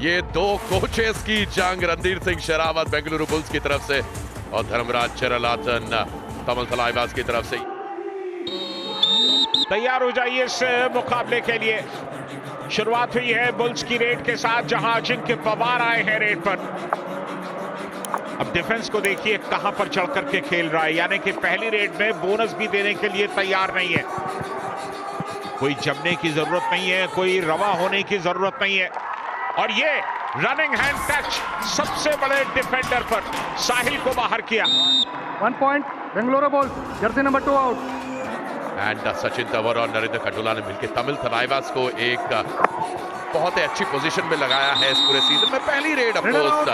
ये दो कोचेस की जंग, रणधीर सिंह शेरावत बेंगलुरु बुल्स की तरफ से और धर्मराज चरलाथन तमिल थलाइवास की तरफ से। तैयार हो जाइए इस मुकाबले के लिए। शुरुआत हुई है बुल्स की रेड के साथ, जहां अजिंक्य पवार आए हैं रेड पर। अब डिफेंस को देखिए कहां पर चढ़ करके खेल रहा है, यानी कि पहली रेड में बोनस भी देने के लिए तैयार नहीं है। कोई जमने की जरूरत नहीं है, कोई रवा होने की जरूरत नहीं है। और ये रनिंग हैंड टच सबसे बड़े डिफेंडर पर साहिल को बाहर किया। 1 point Bengaluru bulls, Jersey number 2 out. And Sachin Tanwar और नरेंद्र खंडूला ने मिलकर तमिल थलाइवास को एक बहुत ही अच्छी पोजीशन में लगाया है इस पूरे सीजन में। पहली रेड ऑफ कोर्स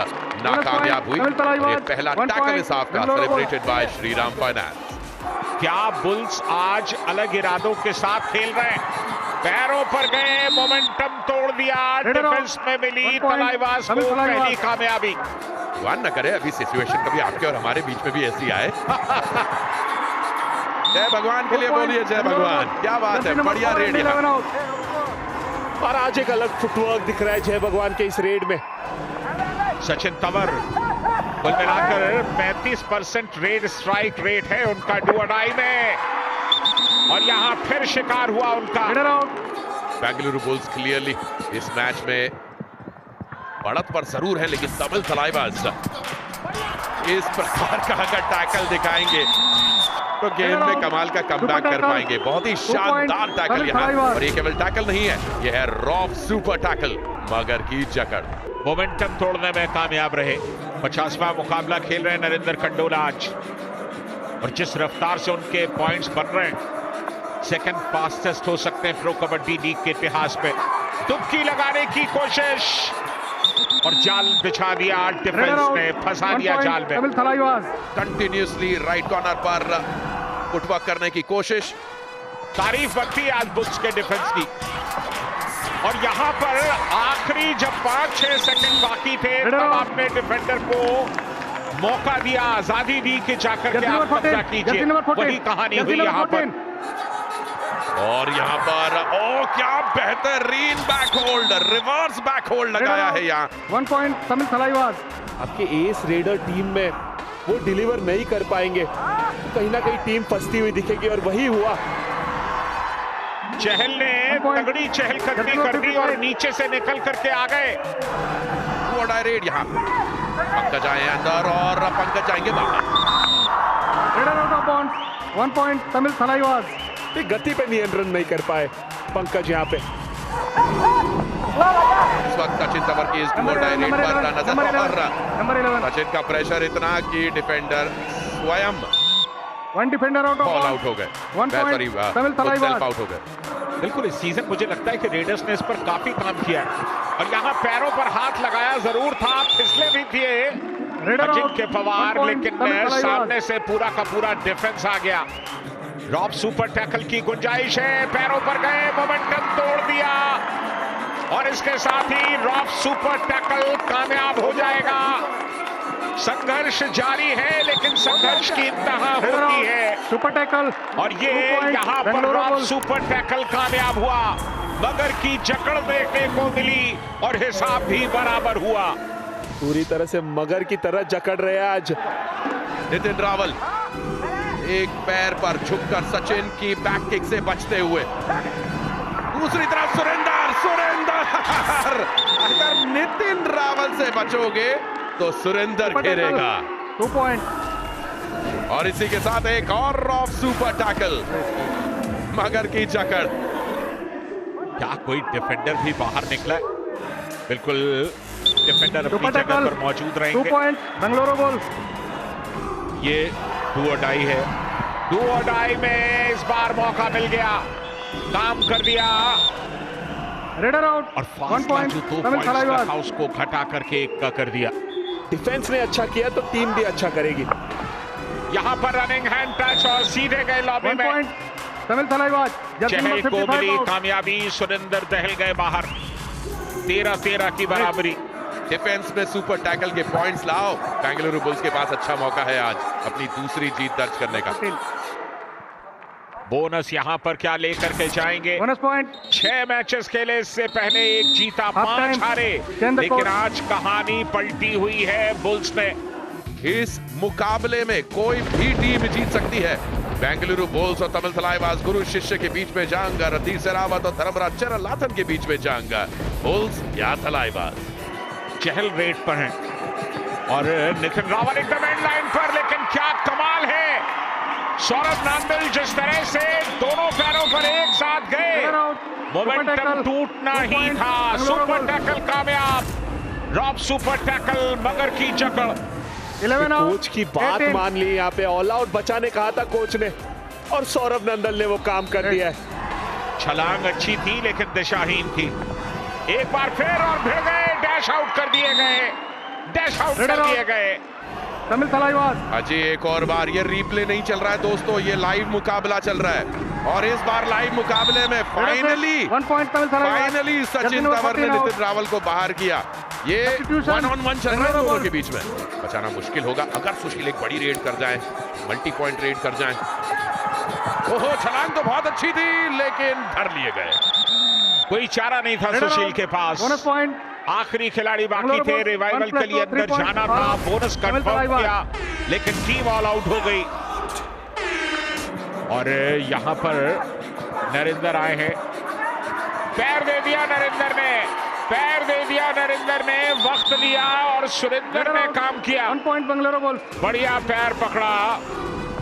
नाकामयाब हुई। ये पहला टैकल इस हाफ का सेलिब्रेटेड बाय श्रीराम फाइनेंस। क्या बुल्स आज अलग इरादों के साथ खेल रहे हैं? पैरों पर गए, मोमेंटम तोड़ दिया, डिफेंस में मिली थलाइवास को पहली कामयाबी। भगवान न करे अभी सिचुएशन कभी आपके और हमारे बीच में भी ऐसी आए। जय भगवान के लिए बोलिए जय भगवान। क्या बात है, बढ़िया रेड। और आज एक अलग फुटवर्क दिख रहा है जय भगवान के इस रेड में। सचिन तंवर कुल मिलाकर 35% रेड स्ट्राइक रेट है उनका डू और डाई में, और यहां फिर शिकार हुआ उनका। बेंगलुरु बुल्स क्लियरली इस मैच में बढ़त पर जरूर है, लेकिन तमिल थलाइवास इस प्रकार का अगर टैकल दिखाएंगे तो गेम में कमाल का कमबैक कर पाएंगे। बहुत ही शानदार टैकल यहाँ, और ये केवल टैकल नहीं है, ये है रॉफ सुपर टैकल। मगर की जकड़, मोमेंटम तोड़ने में कामयाब रहे। 50वां मुकाबला खेल रहे हैं नरेंद्र खंडूला आज, और जिस रफ्तार से उनके पॉइंट्स बन रहे हैं, सेकंड फास्टेस्ट हो सकते हैं प्रो कबड्डी लीग के इतिहास में। दुबकी लगाने की कोशिश और जाल बिछा दिया, डिफेंस ने फंसा दिया जाल में। कंटिन्यूसली राइट कॉर्नर पर फुटवर्क करने की कोशिश। तारीफ बनती है आज बुल्स के डिफेंस की। और यहां पर आखिरी जब 5-6 सेकंड बाकी थे, तब आपने डिफेंडर को मौका दिया, आजादी दी कि जाकर के आप कब्जा कीजिए। वही कहानी हुई यहां पर। और यहां पर क्या बेहतरीन back hold, reverse back hold लगाया है यहाँ। 1 पॉइंट तमिल थलाइवास। आपके एस रेडर टीम में वो डिलीवर नहीं कर पाएंगे, कहीं ना कहीं टीम फंसती हुई दिखेगी, और वही हुआ। चहल ने तगड़ी चहलकदमी कर दी और नीचे से निकल करके आ गए। रेड यहाँ पंकज आए अंदर और पंकज जाएंगे बाहर। 1 पॉइंट तमिल थलाइवास। गति पे नियंत्रण नहीं कर पाए पंकज यहाँ पे। इस वक्त सचिन तंवर की इस रेड पर नजर पर सचिन का प्रेशर इतना कि डिफेंडर स्वयं 1 डिफेंडर आउट ऑल आउट हो गए। 1 पॉइंट तमिल थलाइवास आउट हो गए। बिल्कुल, इस सीजन मुझे लगता है कि रेडर्स ने इस पर काफी काम किया है, और यहाँ पैरों पर हाथ लगाया जरूर था, फिसले भी थे अजिंक्य पवार, लेकिन सामने से पूरा का पूरा डिफेंस आ गया। रॉफ सुपर टैकल की गुंजाइश है, पैरों पर गए, मोमेंटम तोड़ दिया, और इसके साथ ही रॉफ सुपर टैकल कामयाब हो जाएगा। संघर्ष जारी है, लेकिन संघर्ष की इंतहा होती है। सुपर टैकल, और ये यहाँ पर रॉफ सुपर टैकल कामयाब हुआ, मगर की जकड़ देखने को मिली और हिसाब भी बराबर हुआ। पूरी तरह से मगर की तरह जकड़ रहे हैं आज नितिन रावल। एक पैर पर झुककर सचिन की बैक किक से बचते हुए, दूसरी तरफ सुरेंदर अगर नितिन रावल से बचोगे तो सुरेंदर घेरेगा। 2 पॉइंट। और इसी के साथ एक और रॉफ सुपर टैकल, मगर की जकड़। क्या कोई डिफेंडर भी बाहर निकला? बिल्कुल, डिफेंडर अपनी जगह पर मौजूद रहेंगे। 2 पॉइंट बेंगलुरु बुल्स। ये डू और डाई है, डू और डाई में इस बार मौका मिल गया, काम कर दिया। Raider out. और 1 पॉइंट जो 2 पॉइंट्स था उसको घटा करके 1 का कर दिया। डिफेंस ने अच्छा किया तो टीम भी अच्छा करेगी। यहां पर रनिंग हैंड टच और सीधे गए लॉबी में। 1 पॉइंट तमिल थलाइवास। चहल को मिली कामयाबी, सुरेंदर दहल गए बाहर। 13-13 की बराबरी। डिफेंस में सुपर टैकल के पॉइंट्स लाओ। बेंगलुरु बुल्स के पास अच्छा मौका है आज अपनी दूसरी जीत दर्ज करने का। बोनस यहाँ पर क्या लेकर के जाएंगे? बोनस पॉइंट 6 मैचेस खेले, इससे पहले 1 जीता 5 time. हारे, Change the लेकिन court. आज कहानी पलटी हुई है बुल्स में। इस मुकाबले में कोई भी टीम जीत सकती है। बेंगलुरु बुल्स और तमिल थलाइवास गुरु शिष्य के बीच में जंग, रणधीर शेरावत और धर्मराज चरलाथन के बीच में जंग। बुल्स या थलाइवास? चहल रेड पर है और नितिन रावल एकदम एंड लाइन पर, लेकिन क्या कमाल है सौरभ नांदल, जिस तरह से दोनों पैरों पर एक साथ गए, मोमेंटम टूटना ही था। सुपर टैकल कामयाब, ड्रॉप सुपर टैकल, मगर की जकड़। 11 आउट। कोच की बात 18. मान ली, यहाँ पे ऑल आउट बचाने कहा था कोच ने और सौरभ नंदल ने वो काम कर दिया है। छलांग अच्छी थी लेकिन दिशाहीन थी। एक बार फिर और भिड़ गए, डैश आउट कर दिए गए, डैश आउट कर दिए गए। तमिल थलाइवास अजय एक और बार, ये रिप्ले नहीं चल रहा है दोस्तों, ये लाइव मुकाबला चल रहा है और इस बार लाइव मुकाबले में finally 1 point Tamil Thalaivas. Finally Sachin Tanwar ने नितिन रावल को बाहर किया। ये 1-on-1 चल रहा है दोनों के बीच में, बचाना मुश्किल होगा अगर सुशील एक बड़ी रेड कर जाए, मल्टी पॉइंट रेड कर जाए। ओहो, छलांग तो बहुत अच्छी थी लेकिन धर लिए गए, कोई चारा नहीं था सुशील के पास। बोनस पॉइंट आखिरी खिलाड़ी बाकी थे, रिवाइवल के लिए अंदर जाना था, बोनस कंफर्म किया लेकिन टीम ऑल आउट हो गई। और यहां पर नरेंद्र आए हैं, पैर दे दिया नरेंद्र ने, पैर दे दिया नरेंद्र ने, वक्त लिया और सुरेंद्र ने काम किया। 1 पॉइंट बेंगलुरु बुल्स। बढ़िया पैर पकड़ा।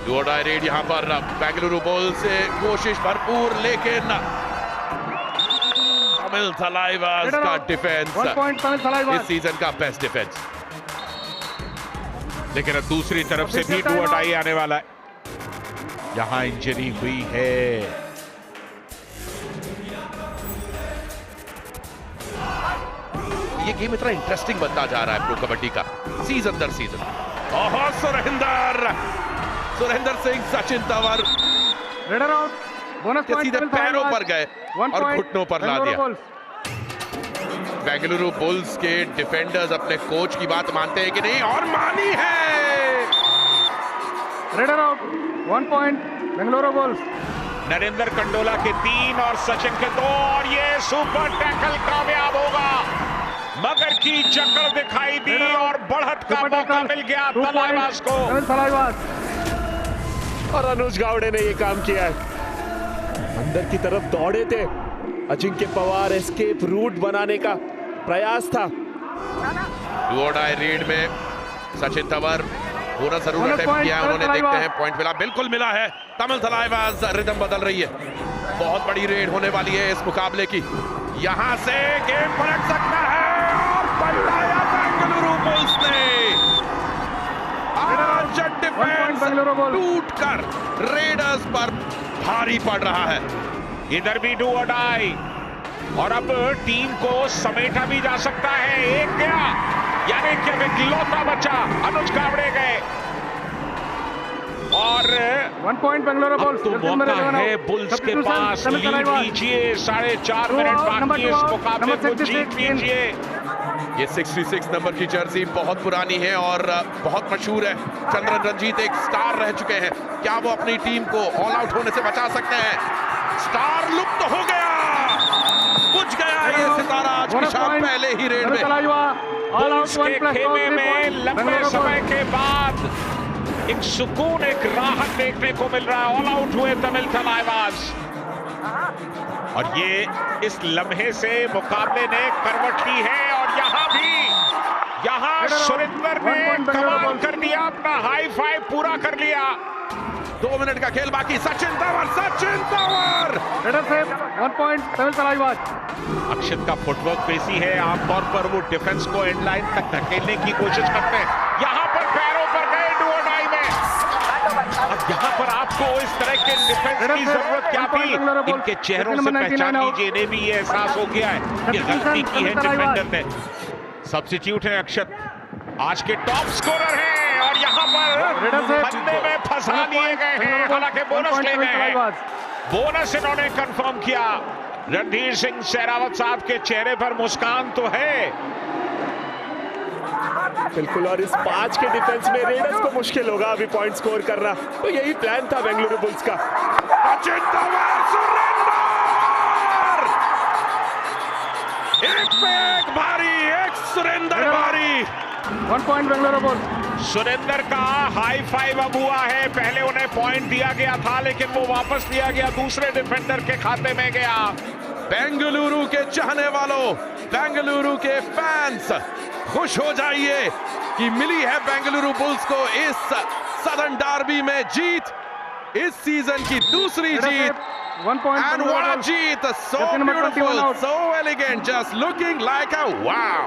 जोरदार रेड यहाँ पर बेंगलुरु बुल्स से कोशिश भरपूर, लेकिन तमिल थलाइवास का डिफेंस 1 पॉइंट तमिल इस थलाइवास। सीजन का बेस्ट डिफेंस। लेकिन अब दूसरी तरफ से भी डू और डाई आने वाला है। यहां इंजरी हुई है, ये गेम इतना इंटरेस्टिंग बनता जा रहा है प्रो कबड्डी का सीजन दर सीजन। ओहो, Surendra Singh, Sachin Tanwar raider out. Bonus के पॉइंट सीधे तमिल पैरों थलाइवास। पर गए 1 और पॉइंट घुटनों पर ला बेंगलुरु दिया। बुल्स। बेंगलुरु बुल्स के डिफेंडर्स अपने कोच की बात मानते हैं कि नहीं, और मानी है। Raider out. 1 point Bengaluru bulls. Narendra Kandola के 3 और सचिन के 2, और ये सुपर टैकल कामयाब होगा। मगर की चक्कर दिखाई दी और बढ़त का मौका मिल गया थलाइवास को। तमिल थलाइवास। और अनुज गावड़े ने ये काम किया है, अंदर की तरफ दौड़े थे, अजिंक्य पवार एस्केप रूट बनाने का प्रयास था। डुओडाई रेड में सचिन तंवर बोनस जरूर अटेम्प्ट किया, उन्होंने देखते हैं पॉइंट मिला, बिल्कुल मिला है। तमिल थलाइवास रिदम बदल रही है, बहुत बड़ी रेड होने वाली है इस मुकाबले की, यहां से गेम पलट सकता है और पलटाया बेंगलुरु बुल्स ने। आज डिफेंस टूटकर रेडर्स पर भारी पड़ रहा है। इधर भी डू और डाई, और अब टीम को समेटा भी जा सकता है। एक गया, यानी कि अब इकलौता बचा, अनुज गावड़े गए और 1 पॉइंट बेंगलुरु बुल्स। तो मौका है बुल्स के पास, लीड लीजिए, 4.5 मिनट बाकी इस मुकाबले को जीत लीजिए। ये 66 नंबर की जर्सी बहुत पुरानी है और बहुत मशहूर है। चंद्रन रंजीत एक स्टार रह चुके हैं, क्या वो अपनी टीम को ऑल आउट होने से बचा सकते हैं? स्टार लुप्त हो गया, बुझ गया ये सितारा आज की शाम पहले ही रेड में। बुल्स के खेमे में लंबे समय के बाद एक सुकून, एक राहत देखने को मिल रहा है। ऑल आउट हुए तमिल थलाइवास, और ये इस लम्हे से मुकाबले ने करवट ली है। और यहाँ सुरेंद्र ने कमाल कर दिया, अपना हाई फाइव पूरा कर लिया। 2 मिनट का खेल बाकी, सचिन तंवर 1 पॉइंट तमिल थलाइवास। अक्षित का फुटवर्क पेशी है, आमतौर पर वो डिफेंस को एंड लाइन तक धकेलने की कोशिश करते हैं। यहाँ पर पैरों पर गए डू और डाई में। अब यहाँ पर आपको इस तरह के डिफेंस की जरूरत क्या थी? इनके चेहरों से पहचान लीजिए, इन्हें भी ये एहसास हो गया है कि गलती की है डिफेंडर ने। सब्स्टिट्यूट है अक्षत, आज के टॉप स्कोरर हैं, और यहाँ पर फंदे में फंसा लिए गए हैं, हालांकि बोनस ले गए हैं। बोनस इन्होंने कंफर्म किया। रणधीर सिंह शेरावत साहब के चेहरे पर मुस्कान तो है बिल्कुल, और इस 5 के डिफेंस में रेडर्स को मुश्किल होगा अभी पॉइंट स्कोर करना, तो यही प्लान था बेंगलुरु बुल्स का। सचिन तंवर सुरेंदर, एक पे एक भारी, एक सुरेंदर भारी। 1 point बेंगलुरु बुल्स। सुरेंदर का हाई फाइव अब हुआ है। पहले उन्हें पॉइंट दिया गया था लेकिन वो वापस दिया गया, दूसरे डिफेंडर के खाते में गया। बेंगलुरु के चाहने वालों, बेंगलुरु के फैंस, खुश हो जाइए कि मिली है बेंगलुरु बुल्स को इस सदर्न डार्बी में जीत, इस सीजन की दूसरी जीत। 1 point And what a jeet! So Jersey number beautiful, 21 out. so elegant, just looking like a wow.